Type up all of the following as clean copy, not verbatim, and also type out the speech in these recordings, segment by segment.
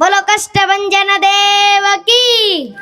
બોલો કષ્ટભંજન દેવ કી।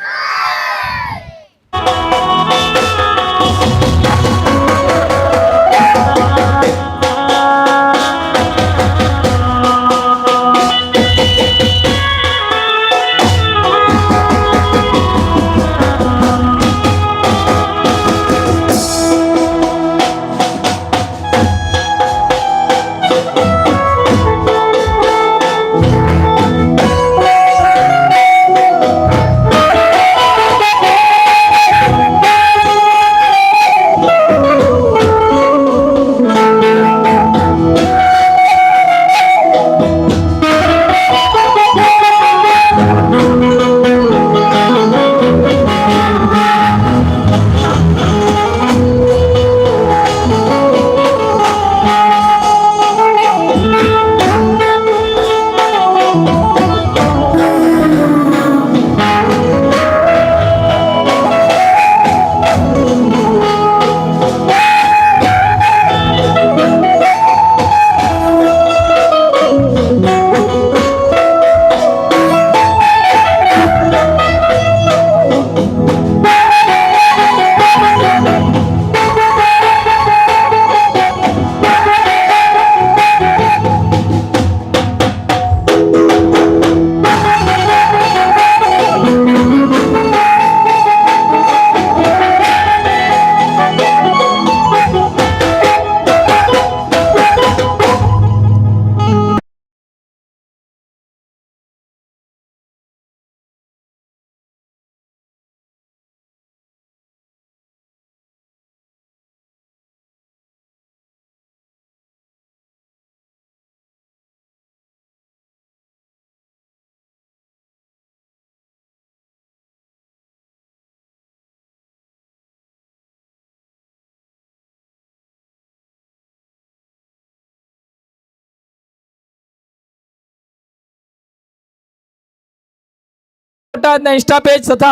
બોટાદના Insta page તથા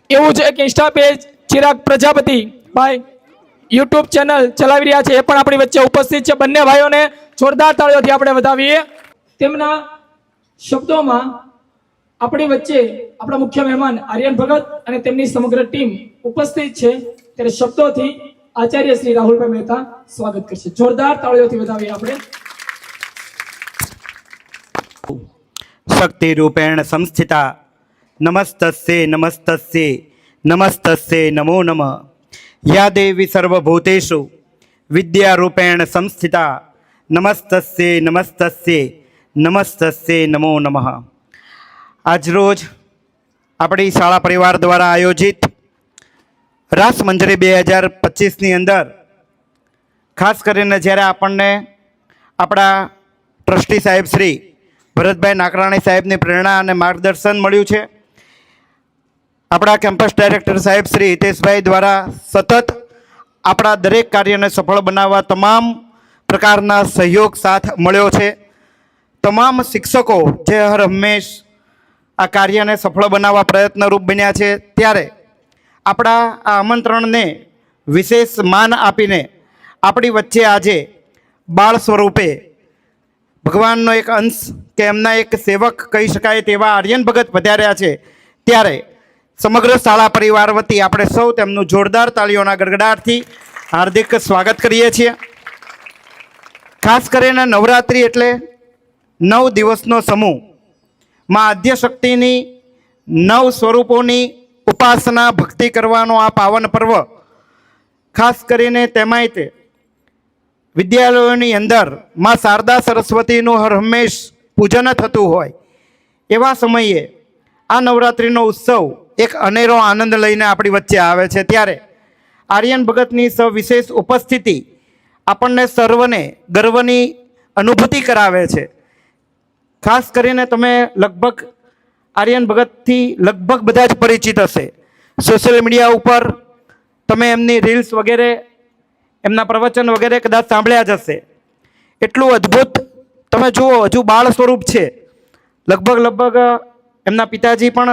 એવું છે કે ઇન્સ્ટા પેજ ચિરાગ પ્રજાપતિ ભાઈ યુટ્યુબ ચેનલ ચલાવી રહ્યા છે, એ પણ આપણી વચ્ચે ઉપસ્થિત છે। બંને ભાઈઓને જોરદાર તાળીઓથી આપણે વધાવીએ। તેમના શબ્દોમાં આપણી વચ્ચે આપણા મુખ્ય મહેમાન આર્યન ભગત અને તેમની સમગ્ર ટીમ ઉપસ્થિત છે, ત્યારે શબ્દોથી આચાર્ય શ્રી રાહુલભાઈ મહેતા સ્વાગત કરશે। જોરદાર તાળીઓથી વધાવીએ આપણે। शक्ति रूपेण संस्थिता नमस्तस्ये नमस्तस्ये नमस्तस्ये नमो नमः। या देवी सर्वभूतेषु विद्या रूपेण संस्थिता नमस्तस्ये नमस्तस्ये नमस्तस्ये नमो नमः। आज रोज अपनी शाला परिवार द्वारा आयोजित रास मंजरी 2025 अंदर खास करीने ज्यारे आपणने आपणा ट्रस्टी साहेब श्री भरतभाई नाकराणी साहेब ने प्रेरणा और मार्गदर्शन मळ्युं छे। अपना केम्पस डायरेक्टर साहेब श्री हितेशभाई द्वारा सतत अपना दरेक कार्य ने सफल बनावा तमाम प्रकारना सहयोग साथ मळ्यो छे। तमाम शिक्षकों जे हर हमेश आ कार्य ने सफल बनावा प्रयत्नरूप बन्या छे, त्यारे अपना आ आमंत्रण ने विशेष मान आपीने अपनी वच्चे आजे बाळ स्वरूपे भगवाननो एक अंश के एमना एक सेवक कही शकाय तेवा आर्यन भगत पधार्या छे, त्यारे समग्र शाला परिवार वती आपणे सौ तेमनुं जोरदार ताळीओना गड़गड़ाटथी हार्दिक स्वागत करीए छीए। खास करीने नवरात्रि एटले 9 दिवसनो समूह मां आद्यशक्तिनी 9 स्वरूपोनी उपासना भक्ति करवानो आ पावन पर्व। खास करीने तेमांय ते विद्यालयोनी अंदर मां शारदा सरस्वतीनुं हर हमेश पूजन थतुं होय एवा समये आ नवरात्रिनो उत्सव एक अनेरो आनंद लईने आपणी वच्चे आवे छे, त्यारे आर्यन भगतनी सविशेष उपस्थिति आपणने सर्वने गर्वनी अनुभूति करावे छे। खास करीने तमे लगभग आर्यन भगतथी लगभग बधा ज परिचित हशे। सोशल मीडिया उपर तमे एमनी रील्स वगैरे एमना प्रवचन वगैरह कदाच सांभळ्या ज हशे। एटलुं अद्भुत तमे जुओ, हजू बाळ स्वरूप छे। लगभग एमना पिताजी पण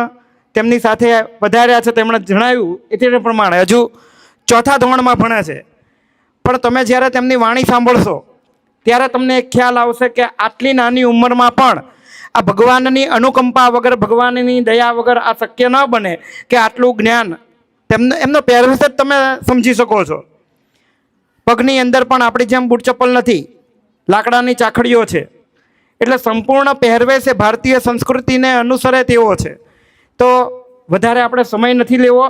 તેમની સાથે પધાર્યા છે, તેમણે જણાવ્યું એ પ્રમાણે હજુ ચોથા ધોરણમાં ભણે છે, પણ તમે જ્યારે તેમની વાણી સાંભળશો ત્યારે તમને એક ખ્યાલ આવશે કે આટલી નાની ઉંમરમાં પણ આ ભગવાનની અનુકંપા વગર, ભગવાનની દયા વગર આ શક્ય ન બને કે આટલું જ્ઞાન. એમનો પહેરવેશ જ તમે સમજી શકો છો. પગની અંદર પણ આપણી જેમ બૂટ ચપ્પલ નથી, લાકડાની ચાખડીઓ છે. એટલે સંપૂર્ણ પહેરવેશ એ ભારતીય સંસ્કૃતિને અનુસરે તેવો છે. તો વધારે આપણે સમય નથી લેવો,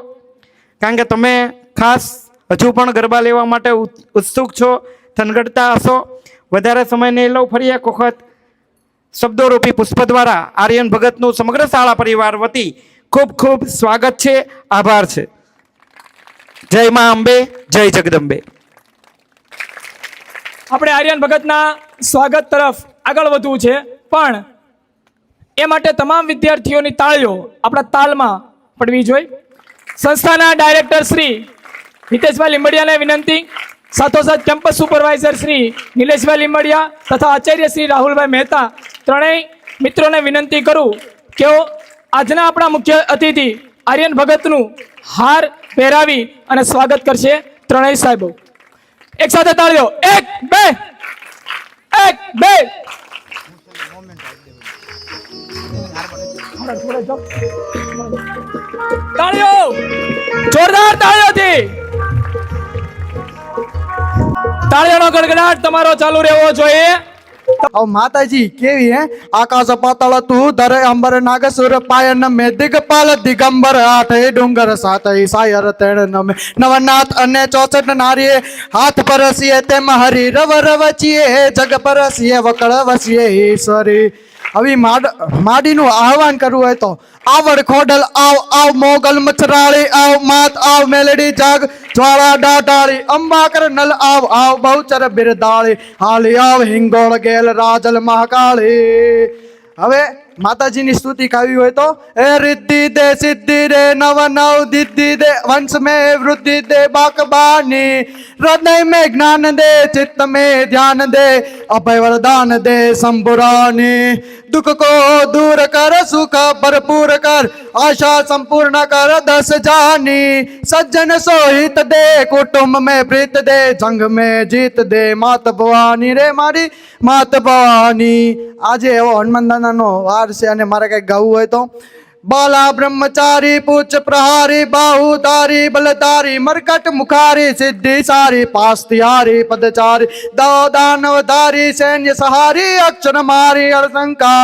કારણ કે તમે ખાસ હજુ પણ ગરબા લેવા માટે ઉત્સુક છો, થનગડતા હશો. વધારે સમય નહીં લઉં. ફરી એક વખત શબ્દોરૂપી પુષ્પ દ્વારા આર્યન ભગતનું સમગ્ર શાળા પરિવાર વતી ખૂબ ખૂબ સ્વાગત છે, આભાર છે. જય મા અંબે, જય જગદંબે. આપણે આર્યન ભગતના સ્વાગત તરફ આગળ વધવું છે, પણ એ માટે તમામ વિદ્યાર્થીઓની તાળીઓ આપણા તાલમાં પડવી જોઈએ. સંસ્થાના ડાયરેક્ટર શ્રી હિતેશભાઈ લીંબડિયાને વિનંતી, સાથોસાથ કેમ્પસ સુપરવાઇઝર શ્રી નિલેશભાઈ લીંબડિયા તથા આચાર્ય શ્રી રાહુલભાઈ મહેતા ત્રણેય મિત્રોને વિનંતી કરું કે આજના આપણા મુખ્ય અતિથિ આર્યન ભગતનું હાર પહેરાવી અને સ્વાગત કરશે ત્રણેય સાહેબો. એક સાથે તાળીઓ, એક બે, એક બે. તાળીઓ, જોરદાર તાળીઓથી. તાળીઓનો ગડગડાટ તમારો ચાલુ રહેવો જોઈએ. માતાજી કેવી હે આકાશ પાતાળ તું ધરે અંબર નાગસુર પાયન મે દિગપાલ દિગંબર આઠે ડુંગર સાતઈ સાયર તેણ નમે નવનાથ અને 64 નારીએ હાથ પરસીએ તેમ હરી રવ રવચીએ જગ પરસીએ વકળ વસીએ ઈશ્વરી. હવે માડીનું આહવાન કરવું હોય તો આવડ ખોડલ આવ, આવ મોગલ મચરાળી આવ, માત આવ મેલડી જાગ જ્વાળા ડાઢાળી, અંબાકર નલ આવ, આવ બહુચર બિરદાળી, હાલી આવ હિંગોળ ગેલ રાજલ મહાકાળી. હવે માતાજીની સ્તુતિ ગાવી હોય તો એ રિદ્ધિ દે સિદ્ધિ દે નવ નવ દિદ્ધિ દે વંશ में वृद्धि दे बाकबानी हृदय में ज्ञान दे चित्त में ध्यान दे अभय वरदान दे संपुरानी दुख को दूर कर सुख भरपूर कर आशा संपूर्ण कर दस जानी सज्जन सोहित दे कुटुंब में प्रीत दे जंग में जीत दे मात भवानी रे मारी मात भवानी. આજે એવો હનુમાનદાદાનો વાર છે અને મારે કંઈક ગાવું હોય તો बाला ब्रह्मचारी पूछ प्रहारी बाहुधारी बलधारी मरकट मुखारी सिद्धि सारी पास्तिहारी पदचारी दो दानवधारी सैन्य सहारी अक्षर मारी अरसंका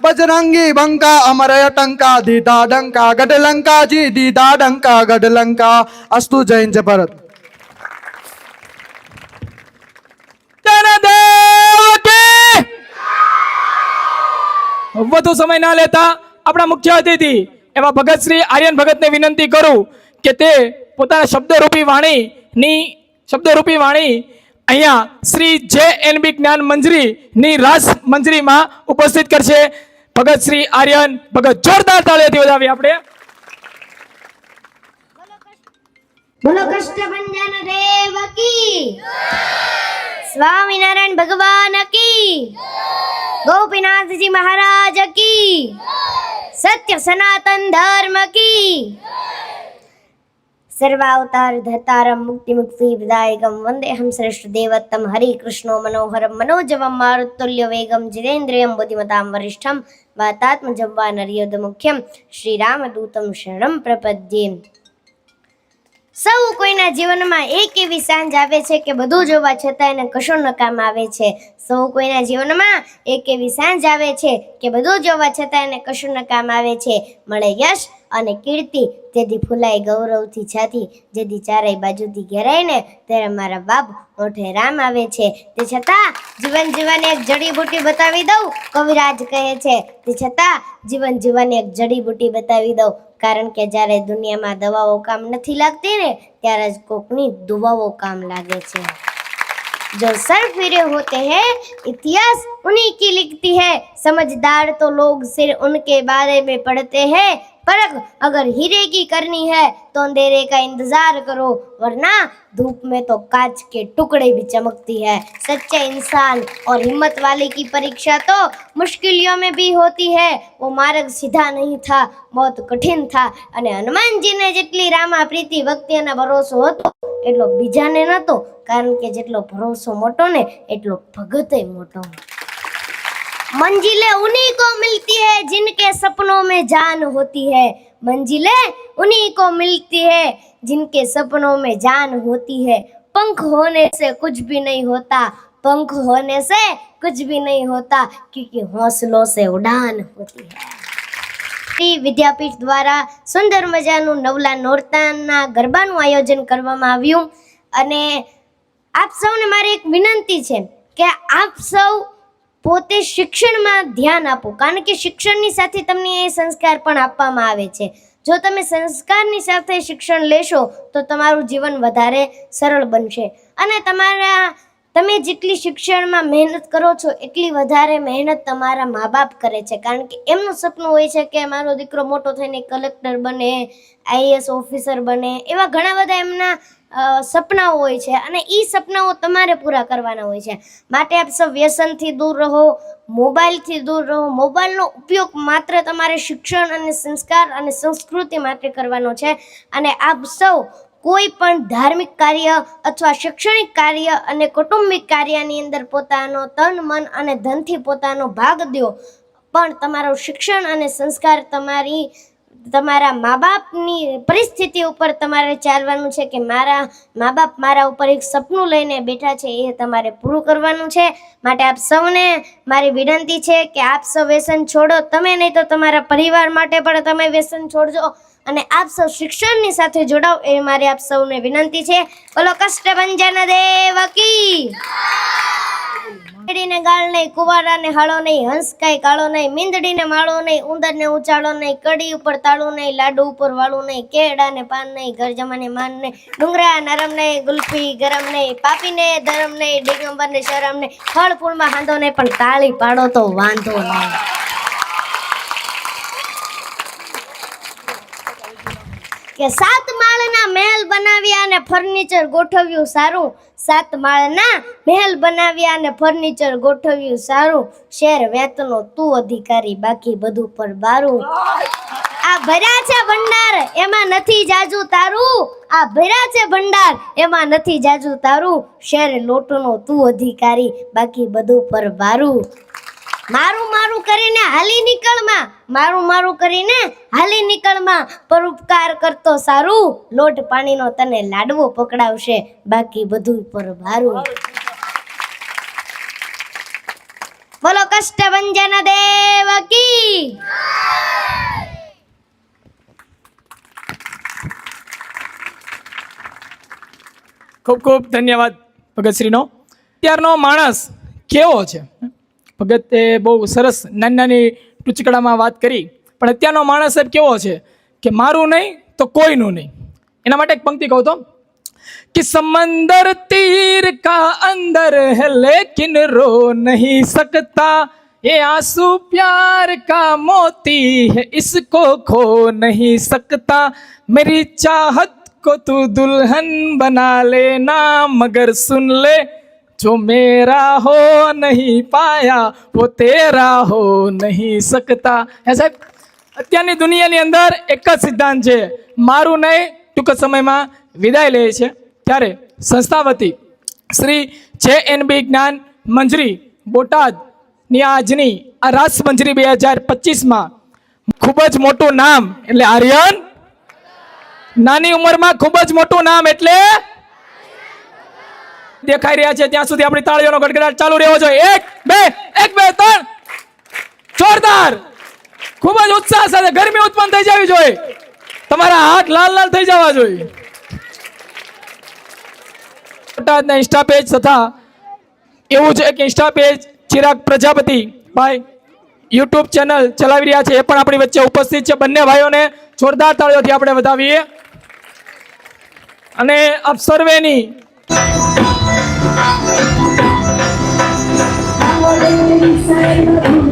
बजरंगी बंका अमर टंका दीदा डंका गढ़लंका जी दीदा डंका गढ़लंका. अस्तु जय हिंद जय भारत. વધુ સમય ના લેતા આપણા મુખ્ય અતિથિ એવા ભગત શ્રી આર્યન ભગતને વિનંતી કરું કે તે પોતાના શબ્દરૂપી વાણી અહીંયા શ્રી JNB જ્ઞાન મંજરીની રાસ મંજરીમાં ઉપસ્થિત કરશે. ભગત શ્રી આર્યન ભગત જોરદાર તાળીઓથી વધાવી આપણે. બોલો કષ્ટભંજન દેવ કી, સ્વામિનારાયણ ભગવાન કી, गोपीनाथ जी महाराज की, सत्य सनातन धर्म की. सर्वावतार धतारम मुक्ति मुक्ति विदायकम वंदे हम श्रेष्ठ देवत्तम हरि कृष्णो मनोहरम मनोजवम मारुतुल्य वेगम जितेन्द्रियम बुद्धिमताम वरिष्ठम वातात्म जव्वा नर्योद मुख्यम श्री रामदूतम शरणम प्रपद्ये. સૌ કોઈના જીવનમાં એક એવી સાંજ આવે છે કે બધું જોવા છતાં એને કશું ન કામ આવે છે. સૌ કોઈના જીવનમાં એક એવી સાંજ આવે છે કે બધું જોવા છતાં એને કશું ન કામ આવે છે. મળે યશ અને કીર્તિ, જેથી ફૂલાય ગૌરવથી છાતી, જેથી ચારેય બાજુથી ઘેરાય ને ત્યારે મારા બાપ મોઢે રામ આવે છે. તે છતાં જીવન જીવવાની એક જડીબુટી બતાવી દઉં, કવિરાજ કહે છે. તે છતાં જીવન જીવવાની એક જડીબુટી બતાવી દઉં, કારણ કે જ્યારે દુનિયામાં દવાઓ કામ નથી લાગતી ને ત્યારે જ કોકની દુવાઓ કામ લાગે છે. जो सर फिरे होते हैं इतिहास उन्हीं की लिखती है, समझदार तो लोग सिर उनके बारे में पढ़ते हैं, परख अगर हीरे की करनी है तो अंधेरे का इंतजार करो, वरना धूप में तो कांच के टुकड़े भी चमकती है. सच्चे इंसान और हिम्मत वाले की परीक्षा तो मुश्किलों में भी होती है. वो मार्ग सीधा नहीं था, बहुत कठिन था, અને હનુમાનજીને જેટલી રામા પ્રીતિ ભક્તિ અને ભરોસો હતો એટલો બીજાને નહોતો, કારણ કે જેટલો ભરોસો મોટો ને એટલો ભગતે મોટો. मंजिलें उन्हीं को मिलती है जिनके सपनों में जान होती है। मंजिलें उन्हीं को मिलती है जिनके सपनों में जान होती है। पंख होने से कुछ भी नहीं होता, पंख होने से कुछ भी नहीं होता, क्योंकि हौसलों से उड़ान होती है। શ્રી વિદ્યાપીઠ દ્વારા સુંદર મજાનું નવલા નોરતાના ગરબાનું આયોજન કરવામાં આવ્યું અને આપ સૌને મારી એક વિનંતી છે કે આપ સૌ પોતે શિક્ષણમાં ધ્યાન આપો, કારણ કે શિક્ષણની સાથે તમને એ સંસ્કાર પણ આપવામાં આવે છે. જો તમે સંસ્કારની સાથે શિક્ષણ લેશો તો તમારું જીવન વધારે સરળ બનશે અને તમે જેટલી શિક્ષણમાં મહેનત કરો છો એટલી વધારે મહેનત તમારા મા બાપ કરે છે, કારણ કે એમનું સપનું હોય છે કે મારો દીકરો મોટો થઈને કલેક્ટર બને, આઈએએસ ઓફિસર બને, એવા ઘણા બધા એમના સપનાઓ હોય છે અને એ સપનાઓ તમારે પૂરા કરવાના હોય છે. માટે આપ સૌ વ્યસનથી દૂર રહો, મોબાઈલથી દૂર રહો. મોબાઈલનો ઉપયોગ માત્ર તમારે શિક્ષણ અને સંસ્કાર અને સંસ્કૃતિ માટે કરવાનો છે અને આપ સૌ કોઈ પણ ધાર્મિક કાર્ય અથવા શૈક્ષણિક કાર્ય અને કૌટુંબિક કાર્યની અંદર પોતાનો તન મન અને ધનથી પોતાનો ભાગ દો, પણ તમારું શિક્ષણ અને સંસ્કાર તમારા મા બાપની પરિસ્થિતિ ઉપર તમારે ચાલવાનું છે કે મારા મા બાપ મારા ઉપર એક સપનું લઈને બેઠા છે, એ તમારે પૂરું કરવાનું છે. માટે આપ સૌને મારી વિનંતી છે કે આપ સૌ વ્યસન છોડો, તમે નહીં તો તમારા પરિવાર માટે પણ તમે વ્યસન છોડજો અને આપ સૌ શિક્ષણની સાથે જોડાઓ, એ મારી આપ સૌને વિનંતી છે. બોલો કષ્ટભંજન દેવ કી. મીંદડીને ગાળ નહીં, કુવારાને હાળો નહીં, હંસ કાંઈ કાળો નહીં, મીંદડીને માળો નહીં, ઉંદરને ઉચાળો નહીં, કડી ઉપર તાળું નહીં, લાડુ ઉપર વાળું નહીં, કેળાને પાન નહીં, ઘર જમાને માન નહીં, ડુંગરા નરમ નહીં, ગુલ્ફી ગરમ નહીં, પાપીને ધરમ નહીં, દિગંબરને શરમ નહીં, ફળ ફૂલમાં હાંધો નહીં, પણ તાળી પાડો તો વાંધો નહીં. કે 7 માળના મહેલ બનાવ્યા અને ફર્નિચર ગોઠવ્યું સારું, 7 માળના મહેલ બનાવ્યા અને ફર્નિચર ગોઠવ્યું સારું, શેર વેતનો તું અધિકારી, બાકી બધું પર બારું. આ ભર્યા છે ભંડાર એમાં નથી જાજુ તારું, આ ભર્યા છે ભંડાર એમાં નથી જાજુ તારું, શેર લોટનો તું અધિકારી, બાકી બધું પર બારું. મારું મારું કરીને હાલી નીકળમાં, મારું મારું કરીને હાલી નીકળમાં, પરોપકાર કરતો સારું, લોટ પાણીનો તને લાડવો પકડાવશે, બાકી બધું પર ભારું. બોલો કષ્ટભંજન દેવ કી. ખૂબ ખૂબ ધન્યવાદ ભગતશ્રીનો. અત્યારનો માણસ કેવો છે? ભગતે બહુ સરસ નાની નાની ટૂચકડામાં વાત કરી, પણ અત્યારનો માણસ સાહેબ કેવો છે કે મારું નહીં તો કોઈનું નહીં. એના માટે એક પંક્તિ કહું તો कि समंदर तीर का अंदर है लेकिन रो नहीं सकता, ये आंसू प्यार का मोती है इसको खो नहीं सकता, मेरी चाहत को तू दुल्हन बना लेना मगर सुन ले जो मेरा हो नहीं पाया वो तेरा हो नहीं सकता. હે સાહેબ, અત્યારની દુનિયાની અંદર એક જ સિદ્ધાંત છે, મારું નહીં. ટૂંક સમયમાં વિદાય લે છે ત્યારે સંસ્થા વતી શ્રી JNB જ્ઞાન મંજરી બોટાદની આજની આ રાસ મંજરી 2025માં ખૂબ જ મોટું નામ એટલે આર્યન, નાની ઉંમરમાં ખૂબ જ મોટું નામ એટલે દેખાઈ રહ્યા છે ત્યાં સુધી આપણી તાળીઓનો ગડગડાટ ચાલુ રહેવો જોઈએ. 1 2 3 જોરદાર, ખૂબ જ ઉત્સાહ સાથે ગરમી ઉત્પન્ન થઈ જવી જોઈએ, તમારા હાથ લાલ લાલ થઈ જવા જોઈએ. બોટાદના ઇન્સ્ટા પેજ તથા એવું છે કે ઇન્સ્ટા પેજ ચિરાગ પ્રજાપતિ ભાઈ યુટ્યુબ ચેનલ ચલાવી રહ્યા છે, એ પણ આપણી વચ્ચે ઉપસ્થિત છે. બંને ભાઈઓને જોરદાર તાળીઓથી આપણે વધાવીએ અને આપ સર્વેની I'm